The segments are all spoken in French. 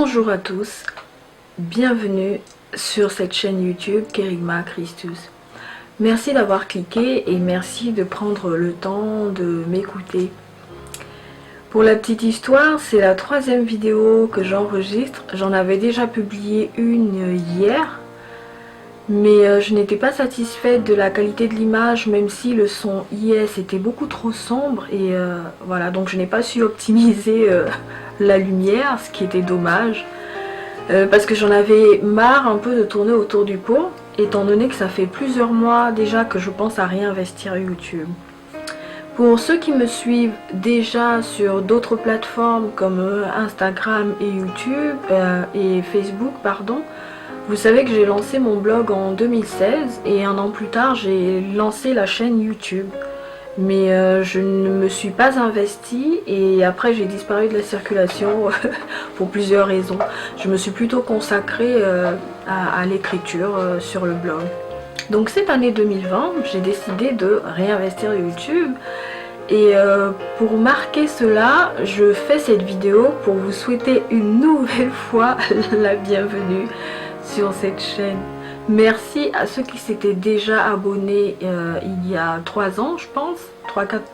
Bonjour à tous, bienvenue sur cette chaîne YouTube Kerigma Christus. Merci d'avoir cliqué et merci de prendre le temps de m'écouter. Pour la petite histoire, c'est la troisième vidéo que j'enregistre. J'en avais déjà publié une hier, mais je n'étais pas satisfaite de la qualité de l'image, même si le son IS était beaucoup trop sombre et voilà, donc je n'ai pas su optimiser la lumière, ce qui était dommage, parce que j'en avais marre un peu de tourner autour du pot, étant donné que ça fait plusieurs mois déjà que je pense à réinvestir YouTube. Pour ceux qui me suivent déjà sur d'autres plateformes comme Instagram et YouTube et Facebook, pardon, vous savez que j'ai lancé mon blog en 2016 et un an plus tard j'ai lancé la chaîne YouTube. Mais je ne me suis pas investie et après j'ai disparu de la circulation pour plusieurs raisons. Je me suis plutôt consacrée à l'écriture sur le blog. Donc cette année 2020, j'ai décidé de réinvestir YouTube et pour marquer cela, je fais cette vidéo pour vous souhaiter une nouvelle fois la bienvenue sur cette chaîne. Merci à ceux qui s'étaient déjà abonnés il y a 3 ans, je pense.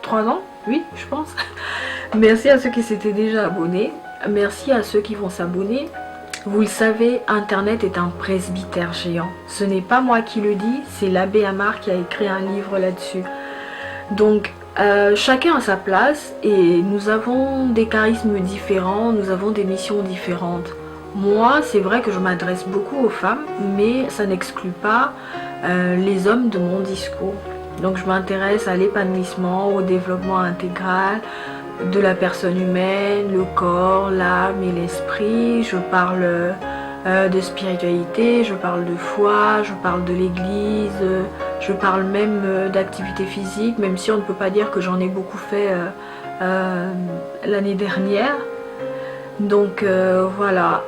3 ans, oui, je pense. Merci à ceux qui s'étaient déjà abonnés. Merci à ceux qui vont s'abonner. Vous le savez, Internet est un presbytère géant. Ce n'est pas moi qui le dis, c'est l'abbé Amar qui a écrit un livre là-dessus. Donc, chacun a sa place et nous avons des charismes différents, nous avons des missions différentes. Moi, c'est vrai que je m'adresse beaucoup aux femmes, mais ça n'exclut pas les hommes de mon discours. Donc je m'intéresse à l'épanouissement, au développement intégral de la personne humaine, le corps, l'âme et l'esprit. Je parle de spiritualité, je parle de foi, je parle de l'église, je parle même d'activité physique, même si on ne peut pas dire que j'en ai beaucoup fait l'année dernière. Donc voilà,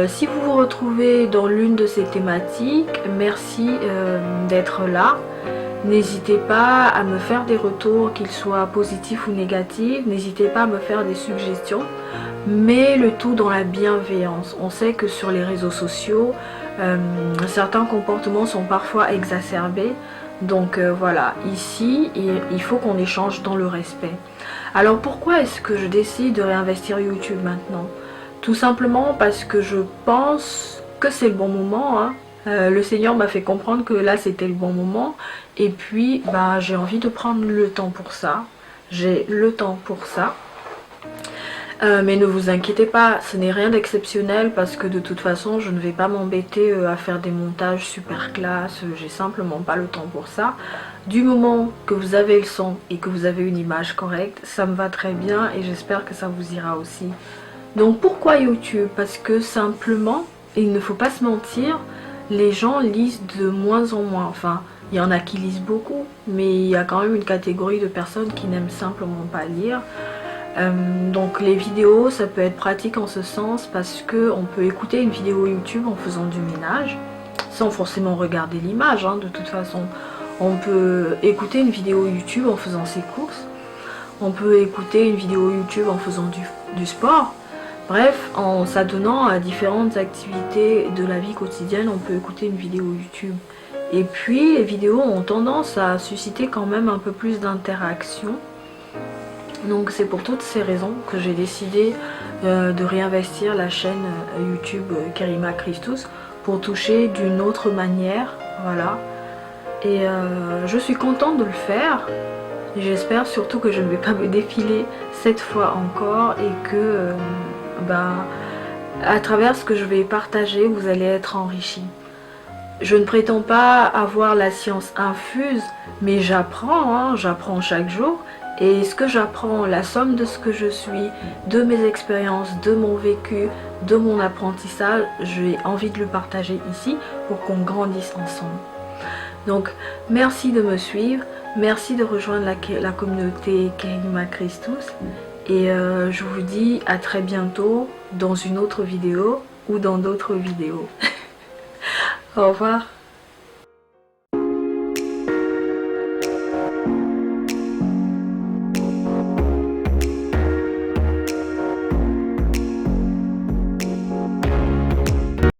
si vous vous retrouvez dans l'une de ces thématiques, merci d'être là. N'hésitez pas à me faire des retours, qu'ils soient positifs ou négatifs. N'hésitez pas à me faire des suggestions, mais le tout dans la bienveillance. On sait que sur les réseaux sociaux, certains comportements sont parfois exacerbés. Donc voilà, ici, il faut qu'on échange dans le respect. Alors pourquoi est-ce que je décide de réinvestir YouTube maintenant? Tout simplement parce que je pense que c'est le bon moment, hein. Le Seigneur m'a fait comprendre que là c'était le bon moment. Et puis j'ai envie de prendre le temps pour ça. J'ai le temps pour ça. Mais ne vous inquiétez pas, ce n'est rien d'exceptionnel parce que de toute façon je ne vais pas m'embêter à faire des montages super classe. J'ai simplement pas le temps pour ça. Du moment que vous avez le son et que vous avez une image correcte, ça me va très bien et j'espère que ça vous ira aussi. Donc pourquoi YouTube? Parce que simplement, il ne faut pas se mentir, les gens lisent de moins en moins. Enfin, il y en a qui lisent beaucoup, mais il y a quand même une catégorie de personnes qui n'aiment simplement pas lire. Donc les vidéos, ça peut être pratique en ce sens parce qu'on peut écouter une vidéo YouTube en faisant du ménage, sans forcément regarder l'image, hein, de toute façon. On peut écouter une vidéo YouTube en faisant ses courses. On peut écouter une vidéo YouTube en faisant du sport. Bref, en s'adonnant à différentes activités de la vie quotidienne, on peut écouter une vidéo YouTube. Et puis, les vidéos ont tendance à susciter quand même un peu plus d'interaction. Donc c'est pour toutes ces raisons que j'ai décidé de réinvestir la chaîne YouTube Kerigma Christus pour toucher d'une autre manière, voilà. Et je suis contente de le faire. J'espère surtout que je ne vais pas me défiler cette fois encore et que à travers ce que je vais partager, vous allez être enrichis. Je ne prétends pas avoir la science infuse, mais j'apprends, hein, j'apprends chaque jour. Et ce que j'apprends, la somme de ce que je suis, de mes expériences, de mon vécu, de mon apprentissage, j'ai envie de le partager ici pour qu'on grandisse ensemble. Donc merci de me suivre, merci de rejoindre la communauté Kerigma Christus et je vous dis à très bientôt dans une autre vidéo ou dans d'autres vidéos. Au revoir.